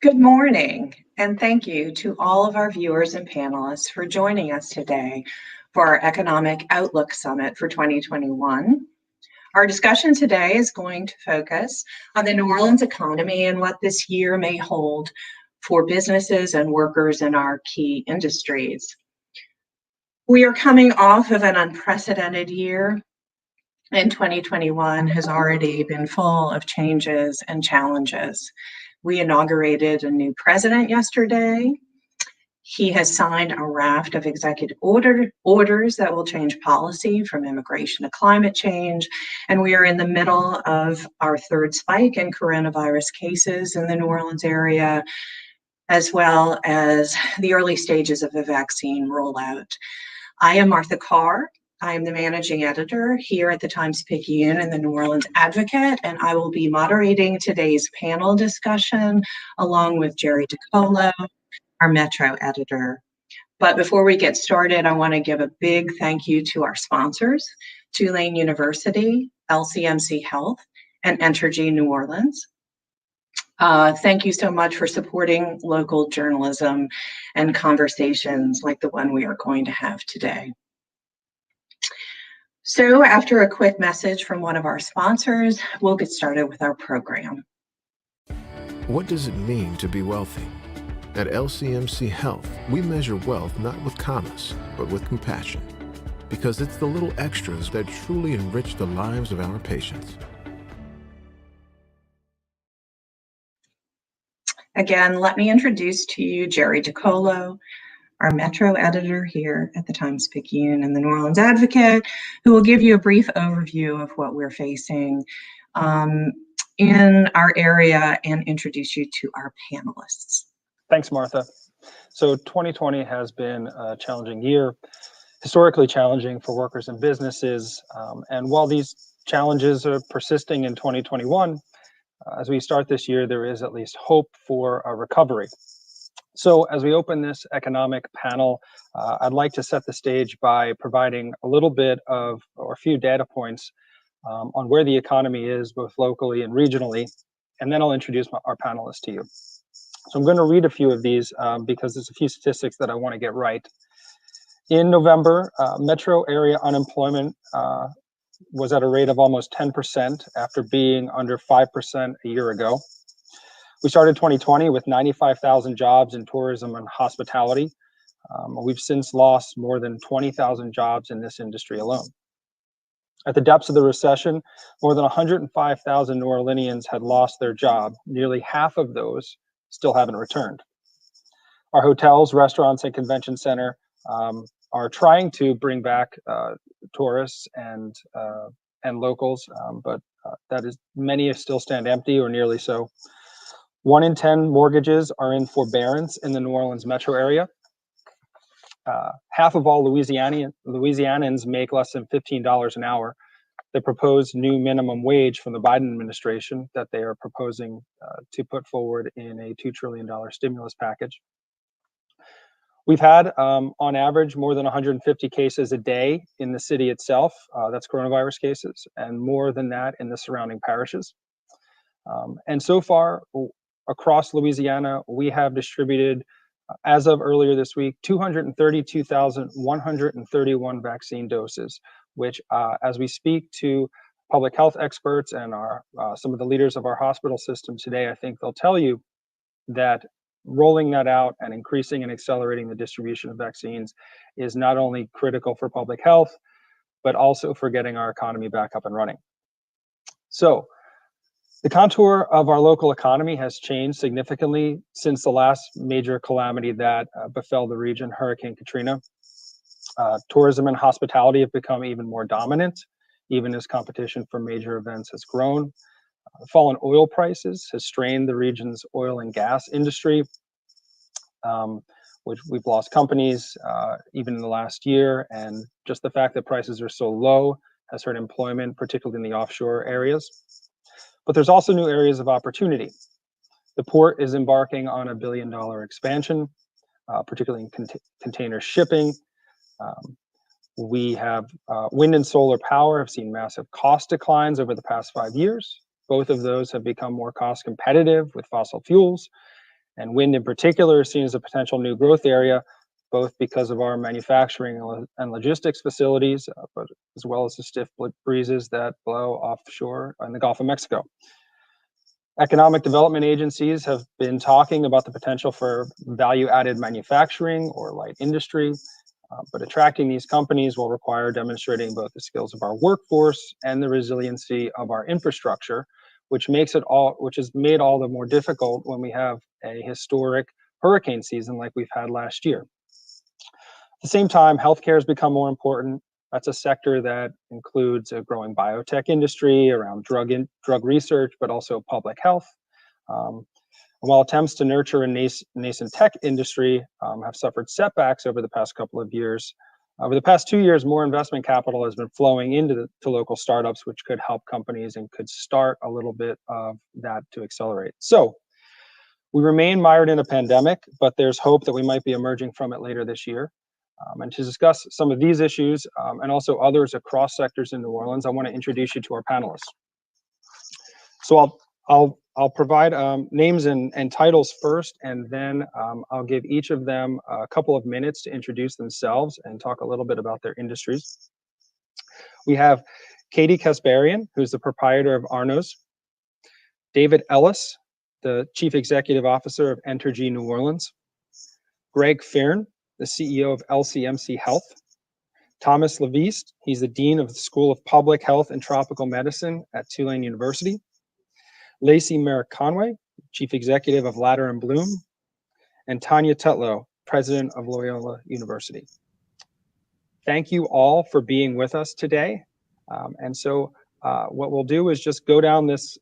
Good morning, and thank you to all of our viewers and panelists for joining us today for our Economic Outlook Summit for 2021. Our discussion today is going to focus on the New Orleans economy and what this year may hold for businesses and workers in our key industries. We are coming off of an unprecedented year, and 2021 has already been full of changes and challenges. We inaugurated a new president yesterday. He has signed a raft of executive orders that will change policy from immigration to climate change. And we are in the middle of our third spike in coronavirus cases in the New Orleans area, as well as the early stages of the vaccine rollout. I am Martha Carr. I am the managing editor here at the Times-Picayune and the New Orleans Advocate, and I will be moderating today's panel discussion along with Jerry DiColo, our Metro editor. But before we get started, I want to give a big thank you to our sponsors, Tulane University, LCMC Health, and Entergy New Orleans. Thank you so much for supporting local journalism and conversations like the one we are going to have today. So after a quick message from one of our sponsors, we'll get started with our program. What does it mean to be wealthy? At LCMC Health, we measure wealth not with commas, but with compassion, because it's the little extras that truly enrich the lives of our patients. Again, let me introduce to you Jerry DiColo, our Metro editor here at the Times-Picayune and the New Orleans Advocate, who will give you a brief overview of what we're facing in our area and introduce you to our panelists. Thanks, Martha. So 2020 has been a challenging year, historically challenging for workers and businesses. And while these challenges are persisting in 2021, as we start this year, there is at least hope for a recovery. So as we open this economic panel, I'd like to set the stage by providing a little bit of, or a few data points on where the economy is, both locally and regionally, and then I'll introduce our panelists to you. So I'm going to read a few of these because there's a few statistics that I want to get right. In November, metro area unemployment was at a rate of almost 10% after being under 5% a year ago. We started 2020 with 95,000 jobs in tourism and hospitality. We've since lost more than 20,000 jobs in this industry alone. At the depths of the recession, more than 105,000 New Orleanians had lost their job. Nearly half of those still haven't returned. Our hotels, restaurants, and convention center are trying to bring back tourists and locals, but that is, many still stand empty or nearly so. 1 in 10 mortgages are in forbearance in the New Orleans metro area. Half of all Louisianans make less than $15 an hour. The proposed new minimum wage from the Biden administration that they are proposing to put forward in a $2 trillion stimulus package. We've had, on average, more than 150 cases a day in the city itself. That's coronavirus cases, and more than that in the surrounding parishes. And so far, across Louisiana, we have distributed, as of earlier this week, 232,131 vaccine doses, which, as we speak to public health experts and some of the leaders of our hospital system today, I think they'll tell you that rolling that out and increasing and accelerating the distribution of vaccines is not only critical for public health, but also for getting our economy back up and running. So, the contour of our local economy has changed significantly since the last major calamity that befell the region, Hurricane Katrina. Tourism and hospitality have become even more dominant, even as competition for major events has grown. Fallen oil prices has strained the region's oil and gas industry, which we've lost companies even in the last year. And just the fact that prices are so low has hurt employment, particularly in the offshore areas. But there's also new areas of opportunity. The port is embarking on a $1 billion expansion, particularly in container shipping. We have wind and solar power have seen massive cost declines over the past 5 years. Both of those have become more cost competitive with fossil fuels. And wind in particular is seen as a potential new growth area, both because of our manufacturing and logistics facilities, but as well as the stiff breezes that blow offshore in the Gulf of Mexico. Economic development agencies have been talking about the potential for value-added manufacturing or light industry, but attracting these companies will require demonstrating both the skills of our workforce and the resiliency of our infrastructure, which is made all the more difficult when we have a historic hurricane season like we've had last year. At the same time, healthcare has become more important. That's a sector that includes a growing biotech industry around drug research, but also public health. While attempts to nurture a nascent tech industry have suffered setbacks over the past couple of years, over the past 2 years, more investment capital has been flowing into local startups, which could help companies and could start a little bit of that to accelerate. So we remain mired in a pandemic, but there's hope that we might be emerging from it later this year. And to discuss some of these issues and also others across sectors in New Orleans, I want to introduce you to our panelists. So I'll provide names and titles first, and then I'll give each of them a couple of minutes to introduce themselves and talk a little bit about their industries. We have Katie Kasparian, who's the proprietor of Arno's; David Ellis, the Chief Executive Officer of Entergy New Orleans; Greg Fearn, the CEO of LCMC Health; Thomas Leviste, he's the Dean of the School of Public Health and Tropical Medicine at Tulane University; Lacey Merrick Conway, Chief Executive of Ladder & Bloom; and Tanya Tutlow, President of Loyola University. Thank you all for being with us today. What we'll do is just go down this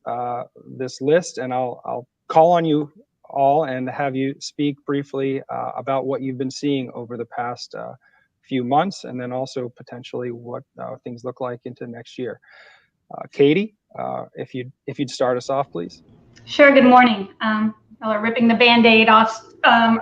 list, and I'll call on you all and have you speak briefly about what you've been seeing over the past few months, and then also potentially what things look like into next year. Katie, if you'd start us off, please. Sure. Good morning. We're ripping the Band-Aid off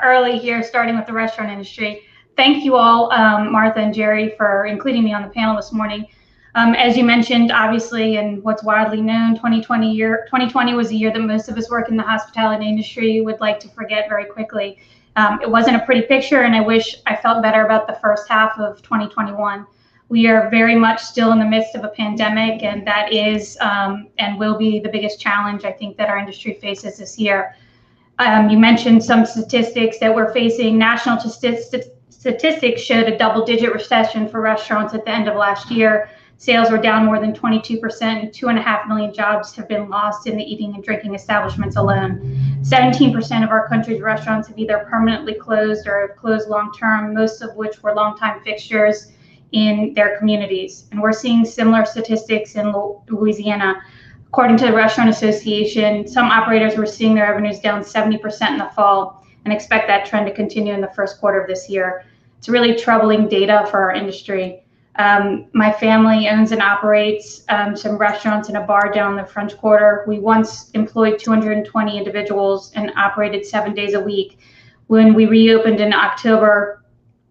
early here, starting with the restaurant industry. Thank you all, Martha and Jerry, for including me on the panel this morning. As you mentioned, obviously, and what's widely known, 2020 was a year that most of us work in the hospitality industry would like to forget very quickly. It wasn't a pretty picture, and I wish I felt better about the first half of 2021. We are very much still in the midst of a pandemic, and that is and will be the biggest challenge I think that our industry faces this year. You mentioned some statistics that we're facing. National statistics showed a double-digit recession for restaurants at the end of last year. Sales were down more than 22%, and 2.5 million jobs have been lost in the eating and drinking establishments alone. 17% of our country's restaurants have either permanently closed or have closed long-term, most of which were longtime fixtures in their communities. And we're seeing similar statistics in Louisiana. According to the Restaurant Association, some operators were seeing their revenues down 70% in the fall and expect that trend to continue in the first quarter of this year. It's really troubling data for our industry. My family owns and operates some restaurants and a bar down the French Quarter. We once employed 220 individuals and operated 7 days a week. When we reopened in October,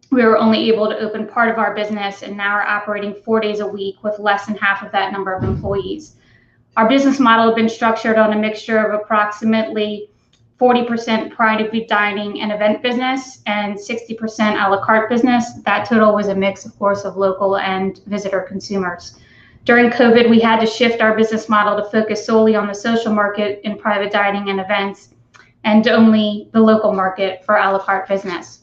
we were only able to open part of our business, and now we're operating 4 days a week with less than half of that number of employees. Our business model has been structured on a mixture of approximately 40% private dining and event business and 60% a la carte business. That total was a mix, of course, of local and visitor consumers. During COVID, we had to shift our business model to focus solely on the social market in private dining and events and only the local market for a la carte business.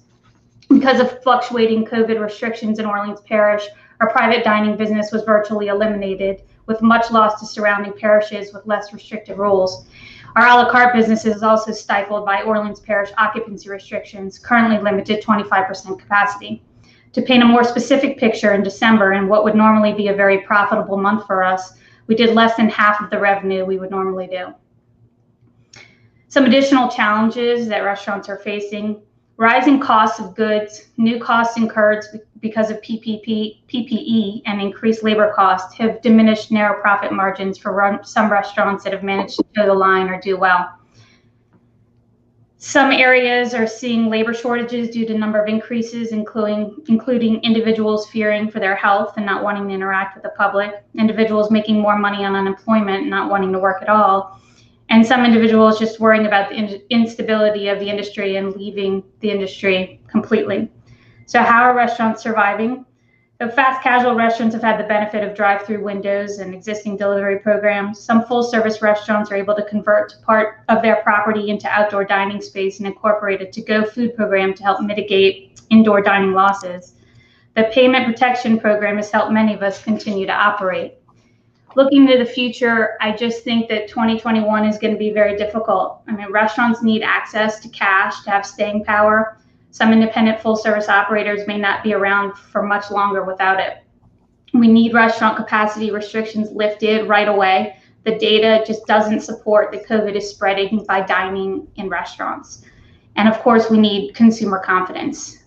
Because of fluctuating COVID restrictions in Orleans Parish, our private dining business was virtually eliminated, with much loss to surrounding parishes with less restrictive rules. Our a la carte business is also stifled by Orleans Parish occupancy restrictions, currently limited to 25% capacity. To paint a more specific picture, in December, in what would normally be a very profitable month for us, we did less than half of the revenue we would normally do. Some additional challenges that restaurants are facing: rising costs of goods, new costs incurred because of PPE, and increased labor costs have diminished narrow profit margins for some restaurants that have managed to toe the line or do well. Some areas are seeing labor shortages due to a number of increases, including individuals fearing for their health and not wanting to interact with the public, individuals making more money on unemployment and not wanting to work at all, and some individuals just worrying about the instability of the industry and leaving the industry completely. So how are restaurants surviving? The fast casual restaurants have had the benefit of drive-through windows and existing delivery programs. Some full-service restaurants are able to convert part of their property into outdoor dining space and incorporate a to-go food program to help mitigate indoor dining losses. The payment protection program has helped many of us continue to operate. Looking to the future, I just think that 2021 is going to be very difficult. I mean, restaurants need access to cash to have staying power. Some independent full-service operators may not be around for much longer without it. We need restaurant capacity restrictions lifted right away. The data just doesn't support that COVID is spreading by dining in restaurants. And of course, we need consumer confidence.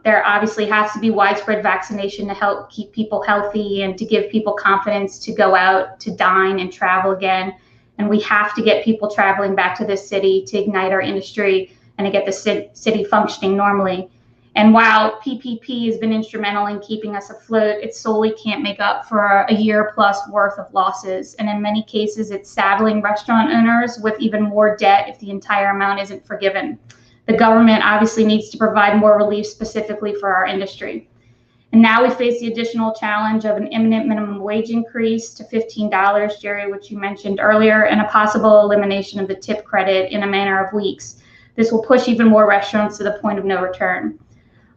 There obviously has to be widespread vaccination to help keep people healthy and to give people confidence to go out, to dine and travel again. And we have to get people traveling back to this city to ignite our industry and to get the city functioning normally. And while PPP has been instrumental in keeping us afloat, it solely can't make up for a year plus worth of losses. And in many cases, it's saddling restaurant owners with even more debt if the entire amount isn't forgiven. The government obviously needs to provide more relief specifically for our industry. And now we face the additional challenge of an imminent minimum wage increase to $15, Jerry, which you mentioned earlier, and a possible elimination of the tip credit in a matter of weeks. This will push even more restaurants to the point of no return.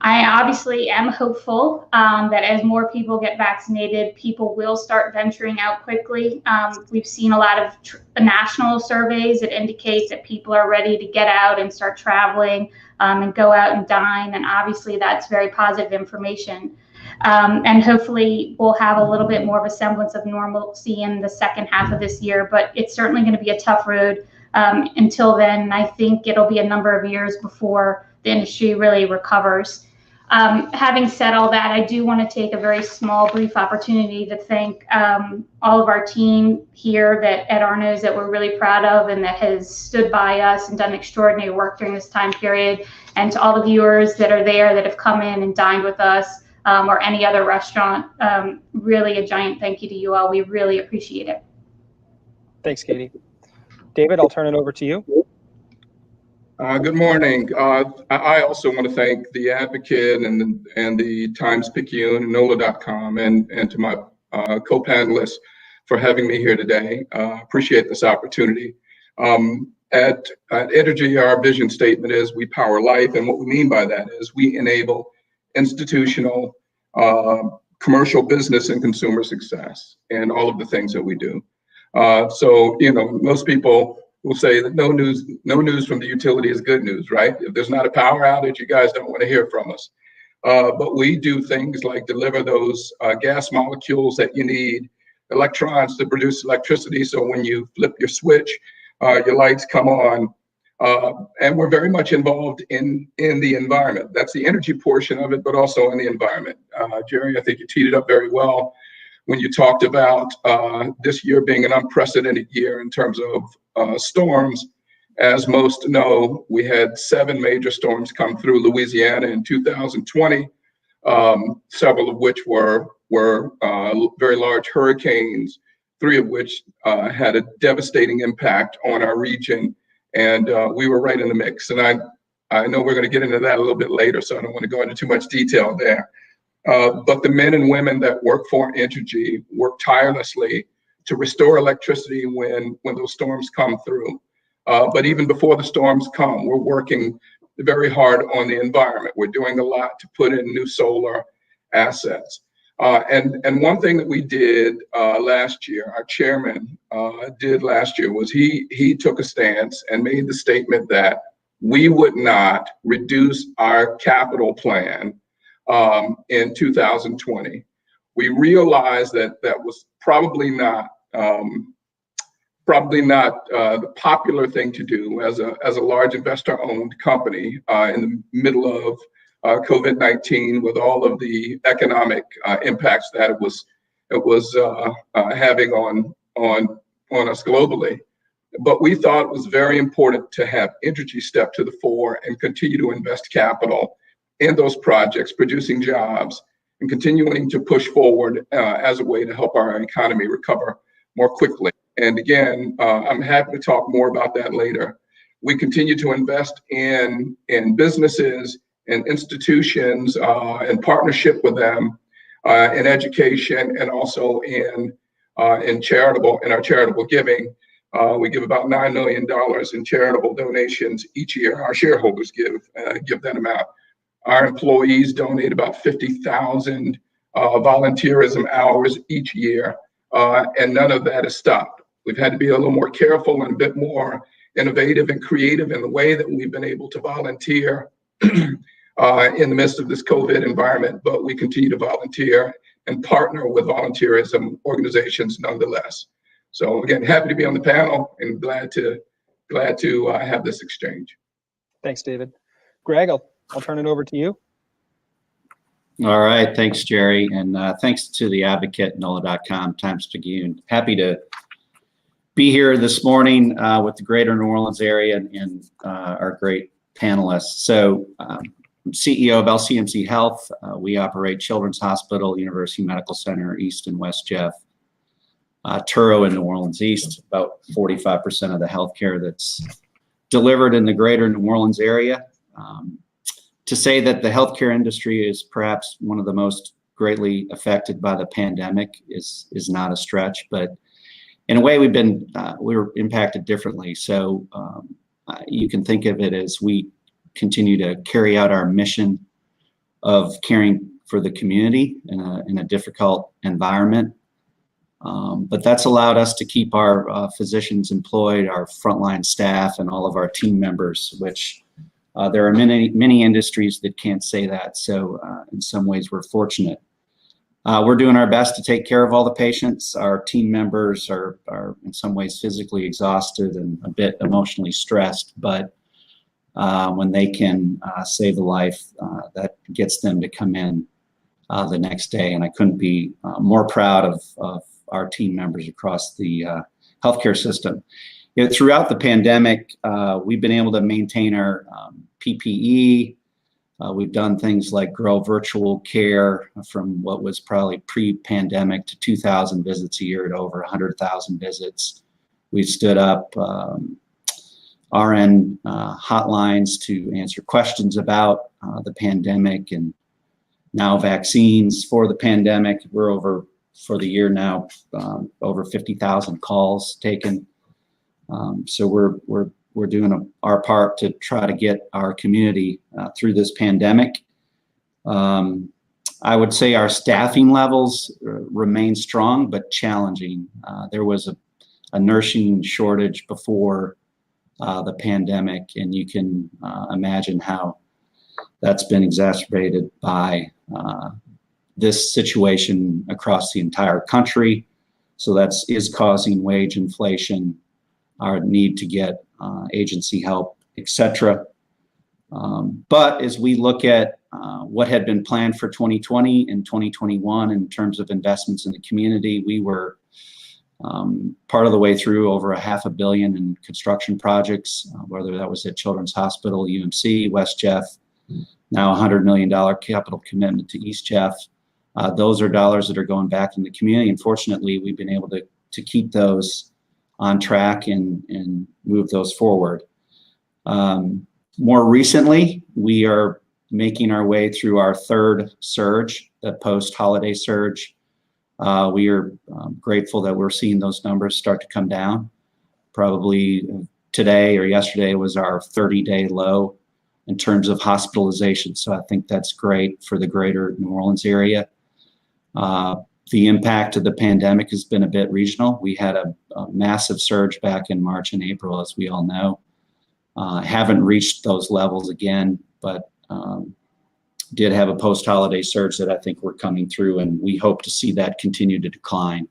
I obviously am hopeful that as more people get vaccinated, people will start venturing out quickly. We've seen a lot of national surveys that indicate that people are ready to get out and start traveling and go out and dine. And obviously that's very positive information. And hopefully we'll have a little bit more of a semblance of normalcy in the second half of this year, but it's certainly going to be a tough road until then. I think it'll be a number of years before the industry really recovers. Having said all that, I do want to take a very small, brief opportunity to thank all of our team here at Arno's that we're really proud of and that has stood by us and done extraordinary work during this time period. And to all the viewers that are there that have come in and dined with us or any other restaurant, really a giant thank you to you all. We really appreciate it. Thanks, Katie. David, I'll turn it over to you. Good morning. I also want to thank the Advocate and the Times-Picayune and NOLA.com and to my co-panelists for having me here today. Appreciate this opportunity. At Energy, our vision statement is we power life, and what we mean by that is we enable institutional, commercial business and consumer success and all of the things that we do. So, most people will say that no news from the utility is good news, right? If there's not a power outage, you guys don't want to hear from us. But we do things like deliver those gas molecules that you need, electrons to produce electricity. So when you flip your switch, your lights come on. And we're very much involved in the environment. That's the energy portion of it, but also in the environment. Jerry, I think you teed it up very well when you talked about this year being an unprecedented year in terms of storms. As most know, we had 7 major storms come through Louisiana in 2020, several of which were very large hurricanes, 3 of which had a devastating impact on our region. And we were right in the mix. And I know we're going to get into that a little bit later, so I don't want to go into too much detail there. But the men and women that work for Entergy work tirelessly to restore electricity when those storms come through. But even before the storms come, we're working very hard on the environment. We're doing a lot to put in new solar assets. And one thing that we did last year, our chairman did last year, was he took a stance and made the statement that we would not reduce our capital plan in 2020. We realized that was probably not the popular thing to do as a large investor-owned company in the middle of COVID-19, with all of the economic impacts that it was having on us globally. But we thought it was very important to have Entergy step to the fore and continue to invest capital in those projects, producing jobs, and continuing to push forward as a way to help our economy recover more quickly. And again, I'm happy to talk more about that later. We continue to invest in businesses and institutions in partnership with them in education and also in our charitable giving. We give about $9 million in charitable donations each year. Our shareholders give that amount. Our employees donate about 50,000 volunteerism hours each year, and none of that is stopped. We've had to be a little more careful and a bit more innovative and creative in the way that we've been able to volunteer in the midst of this COVID environment, but we continue to volunteer and partner with volunteerism organizations nonetheless. So again, happy to be on the panel and glad to have this exchange. Thanks, David. Greg, I'll turn it over to you. All right, thanks, Jerry, and thanks to the advocate, NOLA.com, Times-Picayune. Happy to be here this morning with the greater New Orleans area and our great panelists. So I'm CEO of LCMC Health. We operate Children's Hospital, University Medical Center, East and West Jeff, Turo in New Orleans East, about 45% of the healthcare that's delivered in the greater New Orleans area. To say that the healthcare industry is perhaps one of the most greatly affected by the pandemic is not a stretch, but in a way we were impacted differently. So you can think of it as we continue to carry out our mission of caring for the community in a difficult environment. But that's allowed us to keep our physicians employed, our frontline staff, and all of our team members, which there are many industries that can't say that. So in some ways, we're fortunate. We're doing our best to take care of all the patients. Our team members are in some ways physically exhausted and a bit emotionally stressed, but when they can save a life, that gets them to come in the next day. And I couldn't be more proud of our team members across the healthcare system. You know, throughout the pandemic, we've been able to maintain our PPE. We've done things like grow virtual care from what was probably pre-pandemic to 2,000 visits a year to over 100,000 visits. We've stood up RN hotlines to answer questions about the pandemic and now vaccines for the pandemic. We're over, for the year now, over 50,000 calls taken. So we're doing our part to try to get our community through this pandemic. I would say our staffing levels remain strong but challenging. There was a nursing shortage before the pandemic, and you can imagine how that's been exacerbated by this situation across the entire country. So that is causing wage inflation, our need to get agency help, etc. But as we look at what had been planned for 2020 and 2021 in terms of investments in the community, we were part of the way through over $500 million in construction projects, whether that was at Children's Hospital, UMC, West Jeff, now $100 million capital commitment to East Jeff. Those are dollars that are going back in the community. And fortunately, we've been able to keep those on track and move those forward. More recently, we are making our way through our third surge, the post-holiday surge. We are grateful that we're seeing those numbers start to come down. Probably today or yesterday was our 30-day low in terms of hospitalization. So I think that's great for the greater New Orleans area. The impact of the pandemic has been a bit regional. We had a massive surge back in March and April, as we all know. Haven't reached those levels again, but did have a post-holiday surge that I think we're coming through, and we hope to see that continue to decline.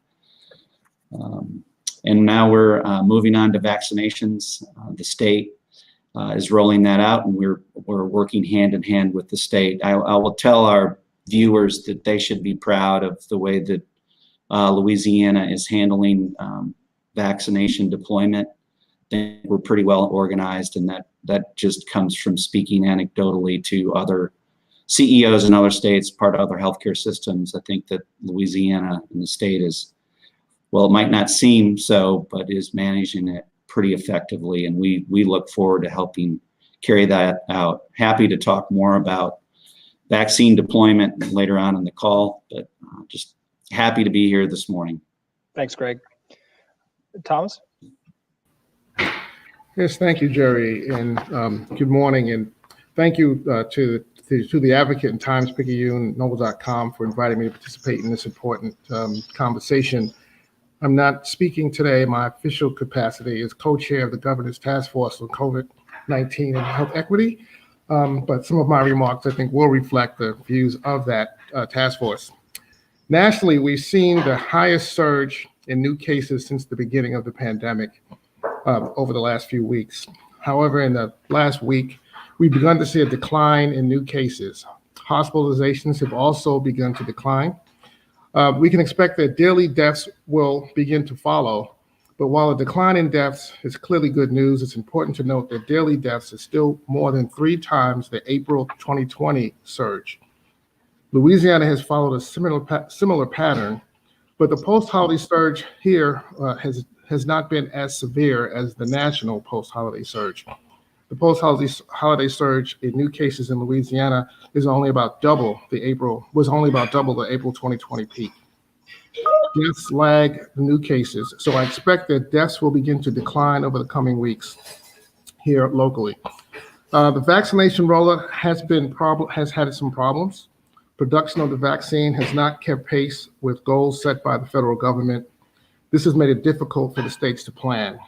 And now we're moving on to vaccinations. The state is rolling that out, and we're working hand in hand with the state. I will tell our viewers that they should be proud of the way that Louisiana is handling vaccination deployment. We're pretty well organized, and that just comes from speaking anecdotally to other CEOs in other states, part of other healthcare systems. I think that Louisiana and the state is well, it might not seem so, but is managing it pretty effectively. And we look forward to helping carry that out. Happy to talk more about vaccine deployment later on in the call, but just happy to be here this morning. Thanks, Greg. Thomas? Yes, thank you, Jerry, and good morning, and thank you to the Advocate and Times-Picayune, NOLA.com for inviting me to participate in this important conversation. I'm not speaking today. My official capacity is co-chair of the Governor's Task Force on COVID-19 and Health Equity, but some of my remarks, I think, will reflect the views of that task force. Nationally, we've seen the highest surge in new cases since the beginning of the pandemic over the last few weeks. However, in the last week, we've begun to see a decline in new cases. Hospitalizations have also begun to decline. We can expect that daily deaths will begin to follow, but while a decline in deaths is clearly good news, it's important to note that daily deaths is still more than 3 times the April 2020 surge. Louisiana has followed a similar pattern, but the post-holiday surge here has not been as severe as the national post-holiday surge. The post-holiday surge in new cases in Louisiana is only about double the April 2020 peak. Deaths lag the new cases, so I expect that deaths will begin to decline over the coming weeks here locally. The vaccination rollout has had some problems. Production of the vaccine has not kept pace with goals set by the federal government. This has made it difficult for the states to plan.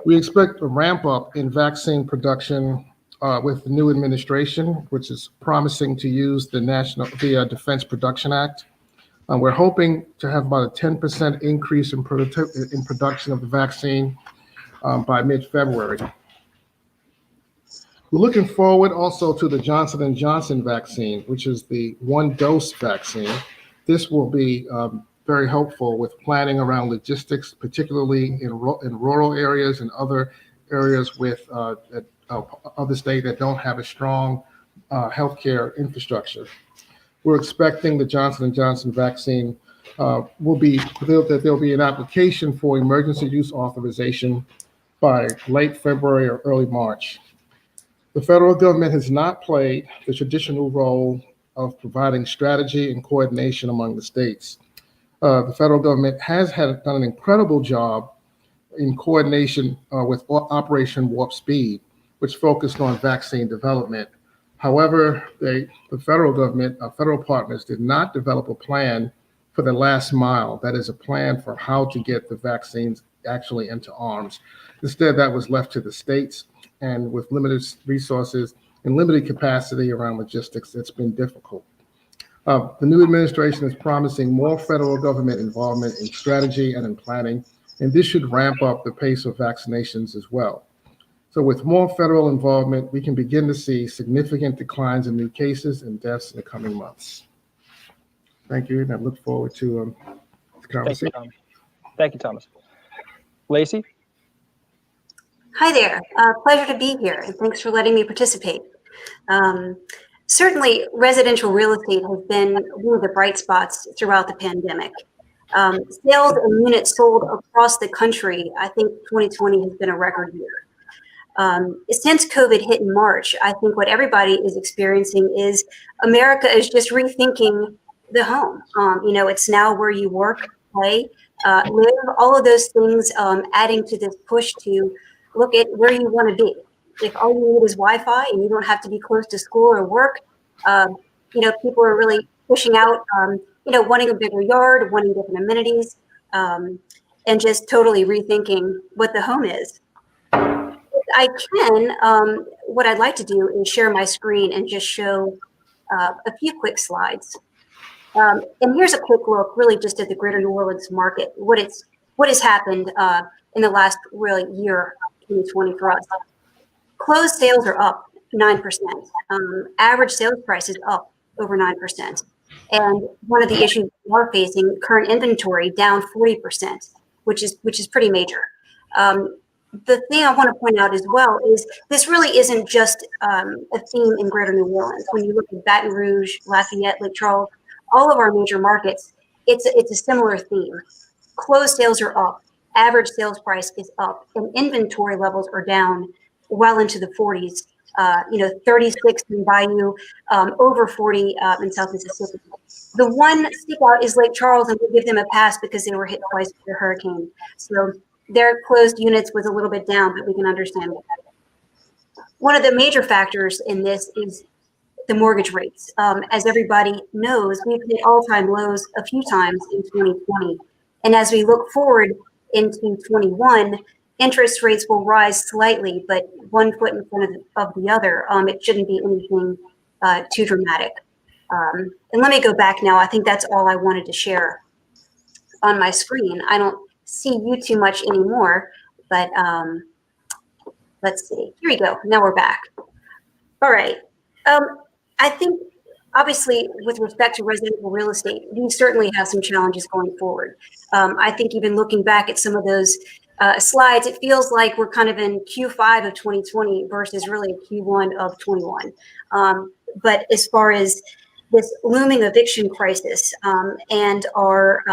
We expect a ramp up in vaccine production with the new administration, which is promising to use the Defense Production Act. We're hoping to have about a 10% increase in production of the vaccine by mid-February. We're looking forward also to the Johnson & Johnson vaccine, which is the 1-dose vaccine. This will be very helpful with planning around logistics, particularly in rural areas and other areas with other states that don't have a strong healthcare infrastructure. We're expecting the Johnson & Johnson vaccine that there'll be an application for emergency use authorization by late February or early March. The federal government has not played the traditional role of providing strategy and coordination among the states. The federal government has done an incredible job in coordination with Operation Warp Speed, which focused on vaccine development. However, the federal government, federal partners did not develop a plan for the last mile. That is a plan for how to get the vaccines actually into arms. Instead, that was left to the states, and with limited resources and limited capacity around logistics, it's been difficult. The new administration is promising more federal government involvement in strategy and in planning, and this should ramp up the pace of vaccinations as well. So with more federal involvement, we can begin to see significant declines in new cases and deaths in the coming months. Thank you, and I look forward to the conversation. Thank you, Thomas. Lacey? Hi there. Pleasure to be here, and thanks for letting me participate. Certainly, residential real estate has been one of the bright spots throughout the pandemic. Sales and units sold across the country, I think 2020 has been a record year. Since COVID hit in March, I think what everybody is experiencing is America is just rethinking the home. It's now where you work, play, live, all of those things adding to this push to look at where you want to be. If all you need is Wi-Fi and you don't have to be close to school or work, people are really pushing out, wanting a bigger yard, wanting different amenities, and just totally rethinking what the home is. I can, what I'd like to do is share my screen and just show a few quick slides. And here's a quick look, really just at the greater New Orleans market, what has happened in the last really year, 2020 for us. Closed sales are up 9%. Average sales price is up over 9%. And one of the issues we're facing, current inventory down 40%, which is pretty major. The thing I want to point out as well is this really isn't just a theme in greater New Orleans. When you look at Baton Rouge, Lafayette, Lake Charles, all of our major markets, it's a similar theme. Closed sales are up, average sales price is up, and inventory levels are down well into the 40s. 36 in Bayou, over 40 in South Mississippi. The one stick out is Lake Charles, and we'll give them a pass because they were hit twice by the hurricane. So their closed units was a little bit down, but we can understand that. One of the major factors in this is the mortgage rates. As everybody knows, we've hit all-time lows a few times in 2020. And as we look forward into 21, interest rates will rise slightly, but one foot in front of the other. It shouldn't be anything too dramatic. And let me go back now. I think that's all I wanted to share on my screen. I don't see you too much anymore, but let's see. Here we go. Now we're back. All right. I think, obviously, with respect to residential real estate, we certainly have some challenges going forward. I think even looking back at some of those slides, it feels like we're kind of in Q5 of 2020 versus really Q1 of 21. But as far as this looming eviction crisis and our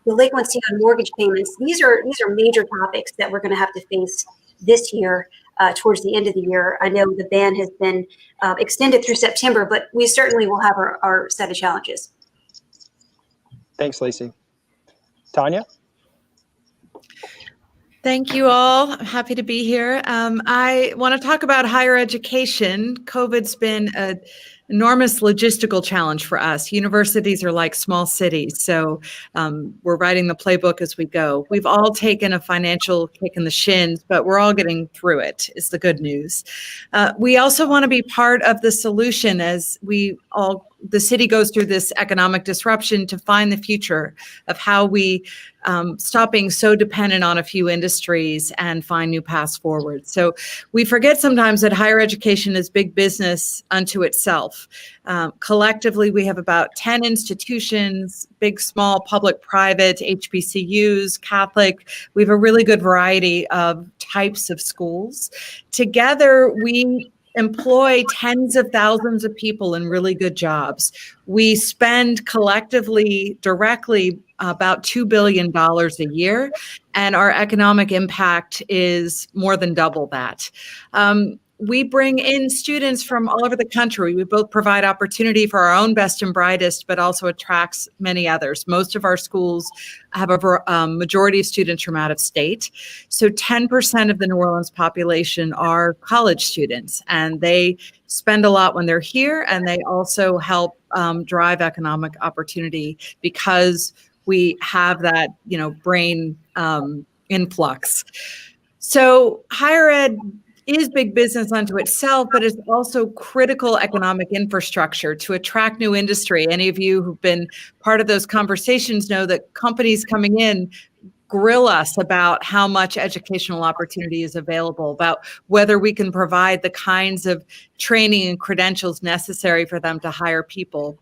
delinquency on mortgage payments, these are major topics that we're going to have to face this year towards the end of the year. I know the ban has been extended through September, but we certainly will have our set of challenges. Thanks, Lacey. Tanya? Thank you all. I'm happy to be here. I want to talk about higher education. COVID's been an enormous logistical challenge for us. Universities are like small cities, so we're writing the playbook as we go. We've all taken a financial kick in the shins, but we're all getting through it, is the good news. We also want to be part of the solution as the city goes through this economic disruption to find the future of how we stop being so dependent on a few industries and find new paths forward. So we forget sometimes that higher education is big business unto itself. Collectively, we have about 10 institutions, big, small, public, private, HBCUs, Catholic. We have a really good variety of types of schools. Together, we employ tens of thousands of people in really good jobs. We spend collectively, directly, about $2 billion a year, and our economic impact is more than double that. We bring in students from all over the country. We both provide opportunity for our own best and brightest, but also attracts many others. Most of our schools have a majority of students from out of state. So 10% of the New Orleans population are college students, and they spend a lot when they're here, and they also help drive economic opportunity because we have that, brain influx. So higher ed is big business unto itself, but it's also critical economic infrastructure to attract new industry. Any of you who've been part of those conversations know that companies coming in grill us about how much educational opportunity is available, about whether we can provide the kinds of training and credentials necessary for them to hire people.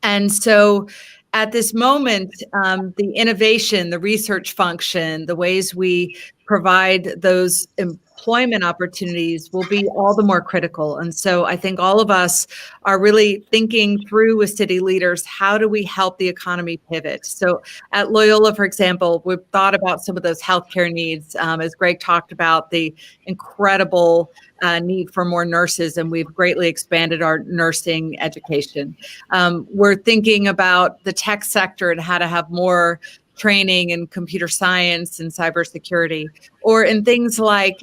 And so at this moment, the innovation, the research function, the ways we provide those employment opportunities will be all the more critical. And so I think all of us are really thinking through with city leaders, how do we help the economy pivot? So at Loyola, for example, we've thought about some of those healthcare needs. As Greg talked about, the incredible need for more nurses, and we've greatly expanded our nursing education. We're thinking about the tech sector and how to have more training in computer science and cybersecurity, or in things like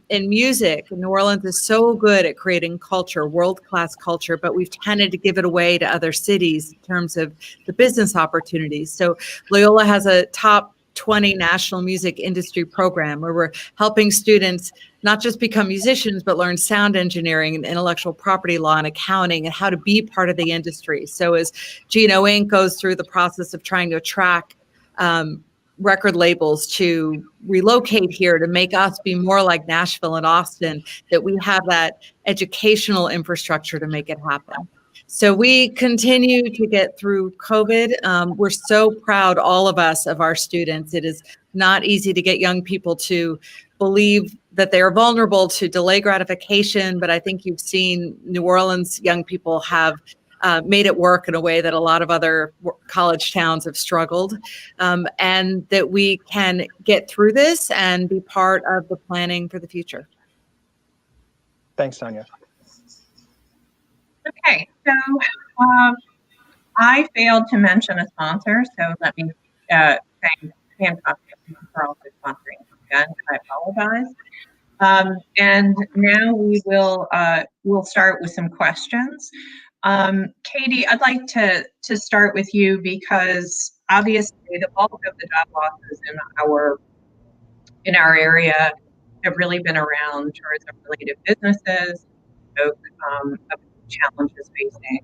in music. New Orleans is so good at creating culture, world-class culture, but we've tended to give it away to other cities in terms of the business opportunities. So Loyola has a top 20 national music industry program where we're helping students not just become musicians, but learn sound engineering and intellectual property law and accounting and how to be part of the industry. So as Geno Inc. goes through the process of trying to attract record labels to relocate here to make us be more like Nashville and Austin, that we have that educational infrastructure to make it happen. So we continue to get through COVID. We're so proud, all of us, of our students. It is not easy to get young people to believe that they are vulnerable to delay gratification, but I think you've seen New Orleans young people have made it work in a way that a lot of other college towns have struggled, and that we can get through this and be part of the planning for the future. Thanks, Tanya. Okay, so I failed to mention a sponsor, so let me thank Hancock for also sponsoring again. I apologize. And now we'll start with some questions. Katie, I'd like to start with you because obviously the bulk of the job losses in our area have really been around tourism-related businesses, so, of challenges facing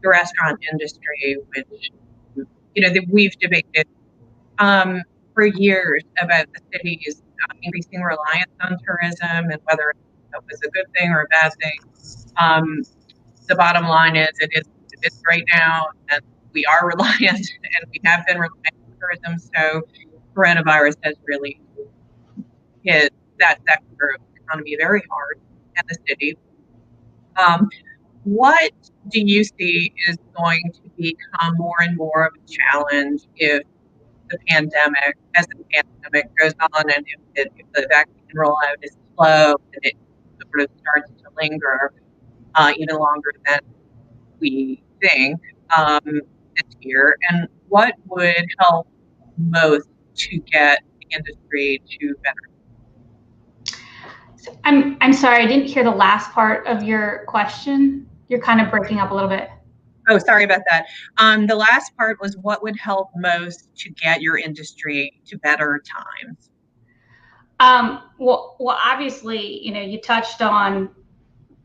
the restaurant industry, which that we've debated for years about the city's increasing reliance on tourism and whether that was a good thing or a bad thing. The bottom line is it is right now, and we are reliant, and we have been reliant on tourism. So coronavirus has really hit that sector of the economy very hard and the city. What do you see is going to become more and more of a challenge as the pandemic goes on, and if the vaccine rollout is slow and it sort of starts to linger even longer than we think this year? And what would help most to get the industry to better? I'm sorry, I didn't hear the last part of your question. You're kind of breaking up a little bit. Oh, sorry about that. The last part was what would help most to get your industry to better times? Well, obviously, you touched on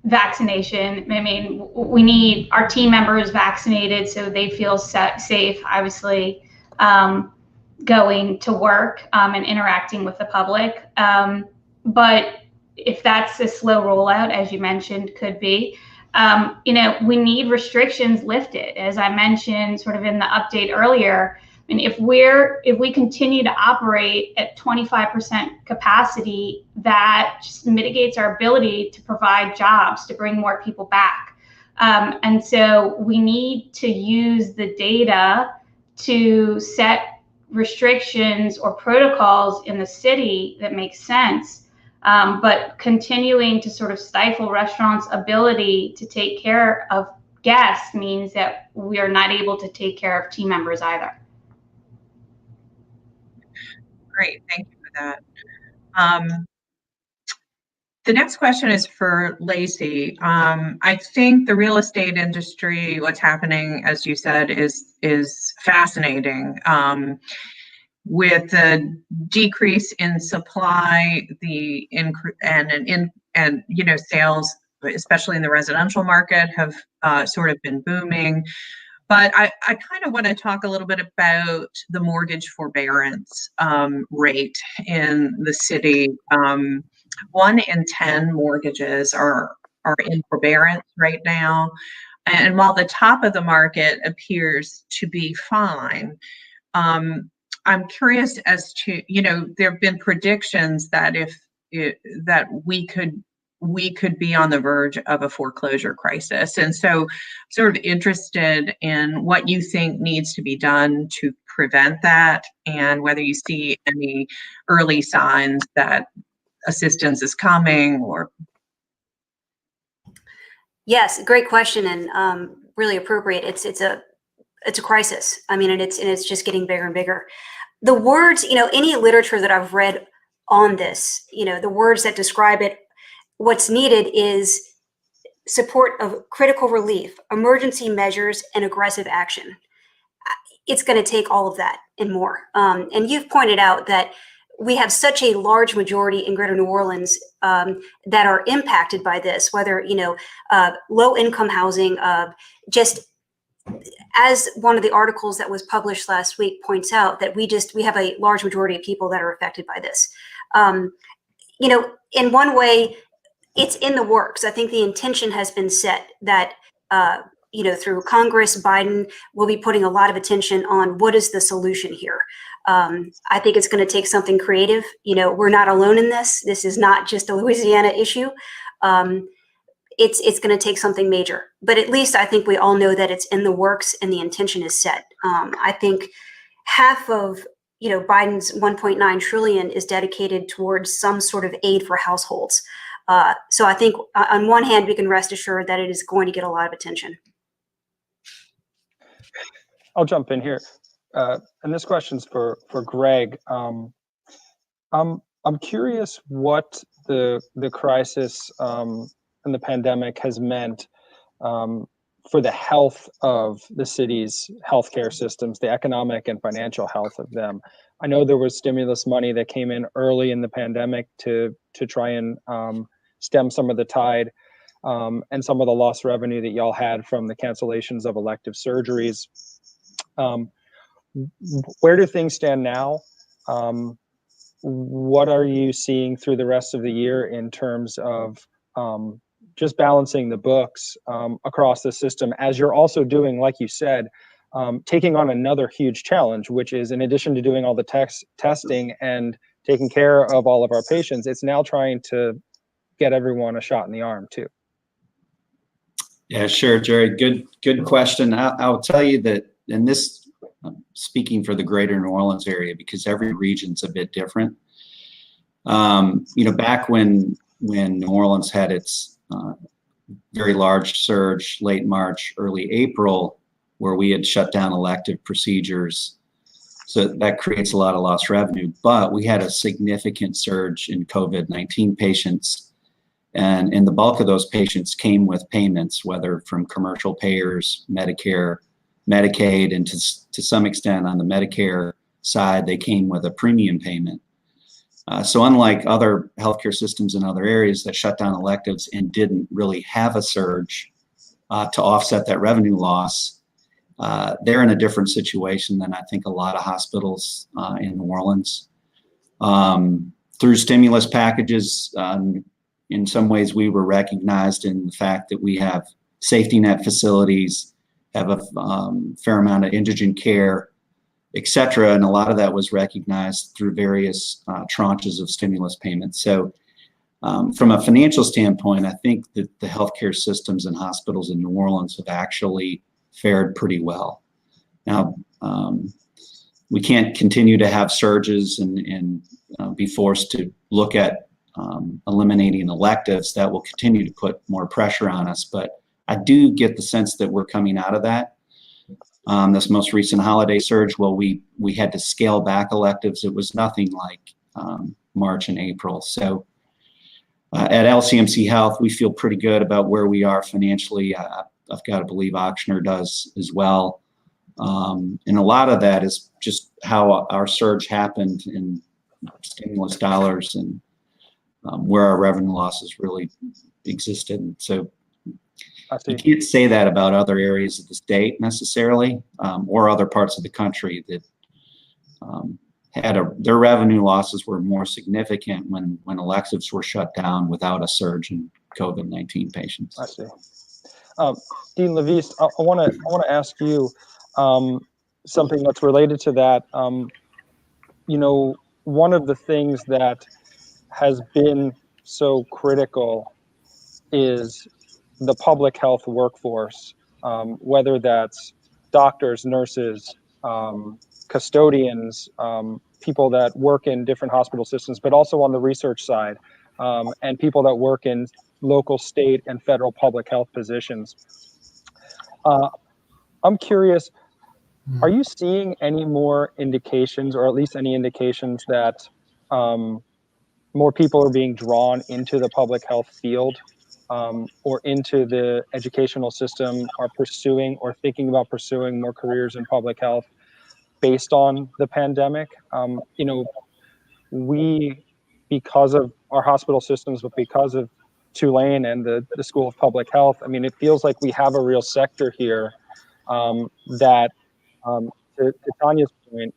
vaccination. I mean, we need our team members vaccinated so they feel safe, obviously, going to work and interacting with the public. But if that's a slow rollout, as you mentioned, could be, we need restrictions lifted. As I mentioned sort of in the update earlier, I mean, if we continue to operate at 25% capacity, that just mitigates our ability to provide jobs, to bring more people back. And so we need to use the data to set restrictions or protocols in the city that make sense. But continuing to sort of stifle restaurants' ability to take care of guests means that we are not able to take care of team members either. Great, thank you for that. The next question is for Lacey. I think the real estate industry, what's happening, as you said, is fascinating. With the decrease in supply, sales, especially in the residential market, have sort of been booming. But I kind of want to talk a little bit about the mortgage forbearance rate in the city. 1 in 10 mortgages are in forbearance right now. And while the top of the market appears to be fine, I'm curious as to, there have been predictions that that we could be on the verge of a foreclosure crisis. And so sort of interested in what you think needs to be done to prevent that, and whether you see any early signs that assistance is coming or. Yes, great question, and really appropriate. It's a crisis. I mean, and it's just getting bigger and bigger. The words, any literature that I've read on this, the words that describe it, what's needed is support of critical relief, emergency measures, and aggressive action. It's going to take all of that and more. And you've pointed out that we have such a large majority in Greater New Orleans that are impacted by this, whether, low-income housing, just as one of the articles that was published last week points out, that we have a large majority of people that are affected by this. In one way, it's in the works. I think the intention has been set that, through Congress, Biden will be putting a lot of attention on what is the solution here. I think it's going to take something creative. We're not alone in this. This is not just a Louisiana issue. it's going to take something major. But at least I think we all know that it's in the works and the intention is set. I think half of Biden's 1.9 trillion is dedicated towards some sort of aid for households. So I think on one hand, we can rest assured that it is going to get a lot of attention. I'll jump in here. And this question's for Greg. I'm curious what the crisis and the pandemic has meant for the health of the city's healthcare systems, the economic and financial health of them. I know there was stimulus money that came in early in the pandemic to try and stem some of the tide and some of the lost revenue that y'all had from the cancellations of elective surgeries. Where do things stand now? What are you seeing through the rest of the year in terms of just balancing the books across the system, as you're also doing, like you said, taking on another huge challenge, which is, in addition to doing all the testing and taking care of all of our patients, it's now trying to get everyone a shot in the arm too. Yeah, sure, Jerry. Good question. I'll tell you that, and this, speaking for the greater New Orleans area, because every region's a bit different. Back when New Orleans had its very large surge, late March, early April, where we had shut down elective procedures, so that creates a lot of lost revenue. But we had a significant surge in COVID-19 patients, and the bulk of those patients came with payments, whether from commercial payers, Medicare, Medicaid, and to some extent on the Medicare side, they came with a premium payment. So unlike other healthcare systems in other areas that shut down electives and didn't really have a surge to offset that revenue loss, they're in a different situation than I think a lot of hospitals in New Orleans. Through stimulus packages, in some ways we were recognized in the fact that we have safety net facilities, have a fair amount of indigent care, et cetera. And a lot of that was recognized through various tranches of stimulus payments. So from a financial standpoint, I think that the healthcare systems and hospitals in New Orleans have actually fared pretty well. Now, we can't continue to have surges and be forced to look at eliminating electives. That will continue to put more pressure on us. But I do get the sense that we're coming out of that. This most recent holiday surge, well, we had to scale back electives. It was nothing like March and April. So at LCMC Health, we feel pretty good about where we are financially. I've got to believe Ochsner does as well. And a lot of that is just how our surge happened in stimulus dollars and where our revenue losses really existed. And so you can't say that about other areas of the state necessarily, or other parts of the country that had their revenue losses were more significant when electives were shut down without a surge in COVID-19 patients. I see. Dean Leviste, I want to ask you something that's related to that. One of the things that has been so critical is the public health workforce, whether that's doctors, nurses, custodians, people that work in different hospital systems, but also on the research side, and people that work in local, state, and federal public health positions. I'm curious, are you seeing any more indications, or at least any indications that more people are being drawn into the public health field or into the educational system, are pursuing or thinking about pursuing more careers in public health based on the pandemic? We, because of our hospital systems, but because of Tulane and the School of Public Health, I mean, it feels like we have a real sector here that, to Tanya's point,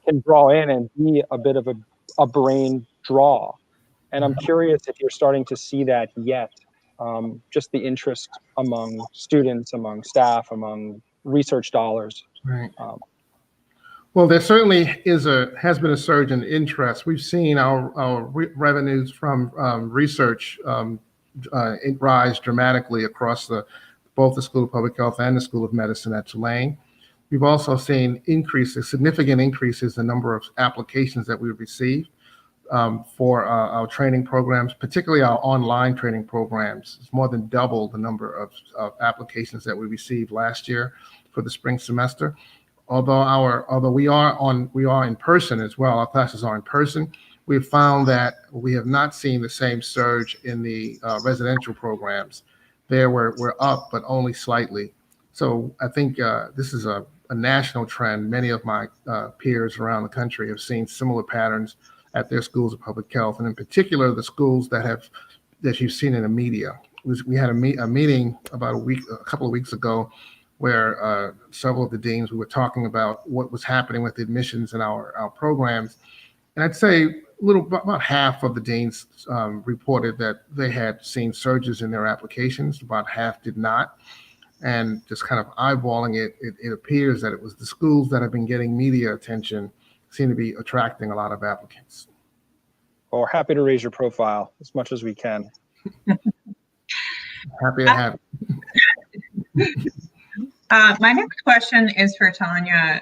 can draw in and be a bit of a brain draw. And I'm curious if you're starting to see that yet, just the interest among students, among staff, among research dollars. Right. Well, there certainly has been a surge in interest. We've seen our revenues from research rise dramatically across both the School of Public Health and the School of Medicine at Tulane. We've also seen significant increases in the number of applications that we've received for our training programs, particularly our online training programs. It's more than double the number of applications that we received last year for the spring semester. Although we are in person as well, our classes are in person, we've found that we have not seen the same surge in the residential programs. There we're up, but only slightly. So I think this is a national trend. Many of my peers around the country have seen similar patterns at their schools of public health, and in particular, the schools that you've seen in the media. We had a meeting about a couple of weeks ago, where several of the deans, we were talking about what was happening with admissions in our programs, and I'd say about half of the deans reported that they had seen surges in their applications. About half did not. And just kind of eyeballing it, it appears that it was the schools that have been getting media attention seem to be attracting a lot of applicants. Well, we're happy to raise your profile as much as we can. Happy to have it. My next question is for Tanya.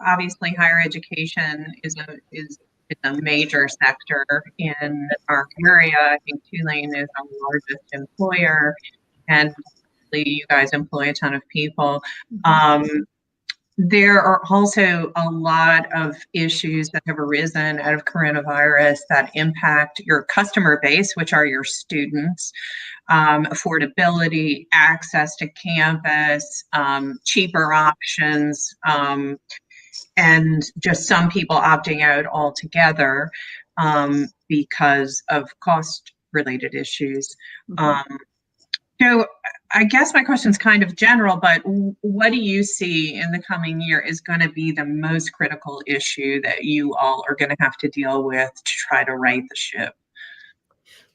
Obviously higher education is a major sector in our area. I think Tulane is our largest employer, and you guys employ a ton of people. There are also a lot of issues that have arisen out of coronavirus that impact your customer base, which are your students, affordability, access to campus, cheaper options, and just some people opting out altogether because of cost-related issues. So I guess my question is kind of general, but what do you see in the coming year is going to be the most critical issue that you all are going to have to deal with to try to right the ship?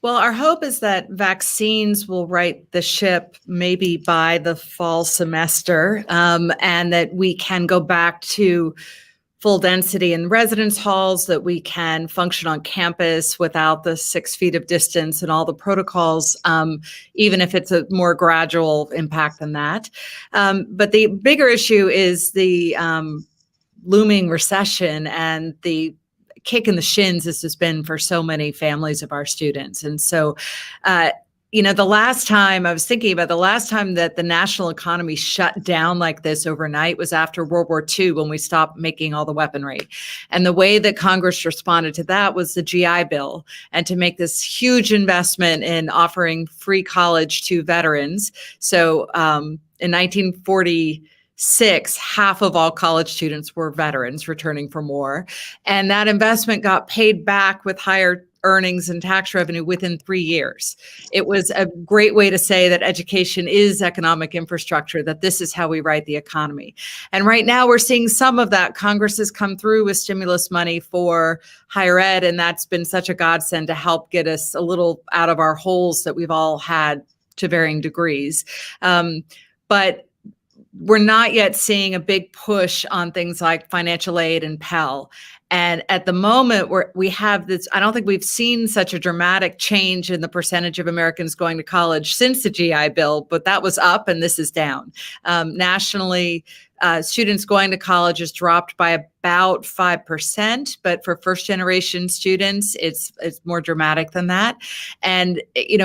Well, our hope is that vaccines will right the ship maybe by the fall semester, and that we can go back to full density in residence halls, that we can function on campus without the 6 feet of distance and all the protocols, even if it's a more gradual impact than that. But the bigger issue is the looming recession and the kick in the shins this has been for so many families of our students. And so, the last time I was thinking about the last time that the national economy shut down like this overnight was after World War II, when we stopped making all the weaponry. And the way that Congress responded to that was the GI Bill, and to make this huge investment in offering free college to veterans. So in 1946, half of all college students were veterans returning from war. And that investment got paid back with higher earnings and tax revenue within 3 years. It was a great way to say that education is economic infrastructure, that this is how we right the economy. And right now we're seeing some of that. Congress has come through with stimulus money for higher ed, and that's been such a godsend to help get us a little out of our holes that we've all had to varying degrees. But we're not yet seeing a big push on things like financial aid and Pell. And at the moment we have this, I don't think we've seen such a dramatic change in the percentage of Americans going to college since the GI Bill, but that was up and this is down. Nationally, students going to college has dropped by about 5%, but for first generation students, it's more dramatic than that. And,